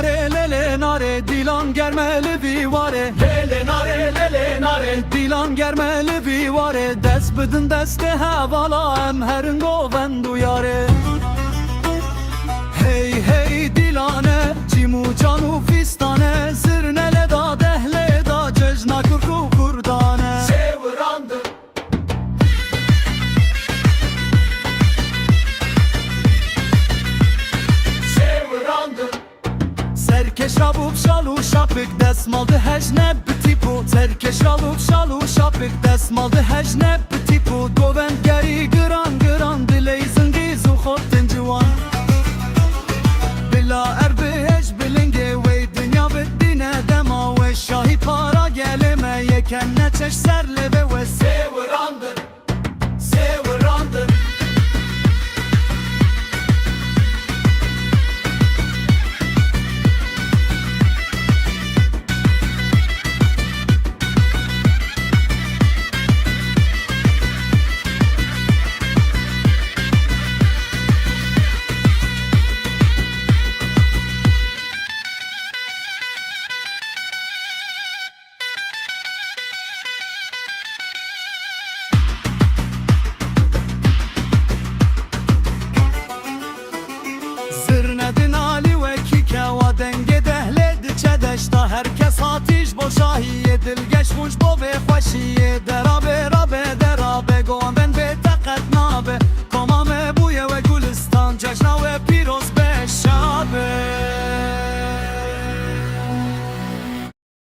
lele nare dilan germeli vivare lele nare dilan germeli vivare dest bidin deste hevala em herin goven duyare hey hey dilane cimu canu fistane zirnele da dehle da cejna kurku kurdane sevrandı Serkeş rabup şalu şapık desmaldı hecne bitipu Serkeş rabup şalu şapık desmaldı hecne bitipu Goven geri gıran gıran diley zingi zuhotin civan Bila erbi hec bilinge ve dünya bittine dema ve şahi para geleme yeken ne çeş serlebe ve sevrandır sevrandır Zirnedin Ali ve kike ve denge dehledi çedeşta Herkes hatiş boşahiye dil geçmuş bo ve hoşiye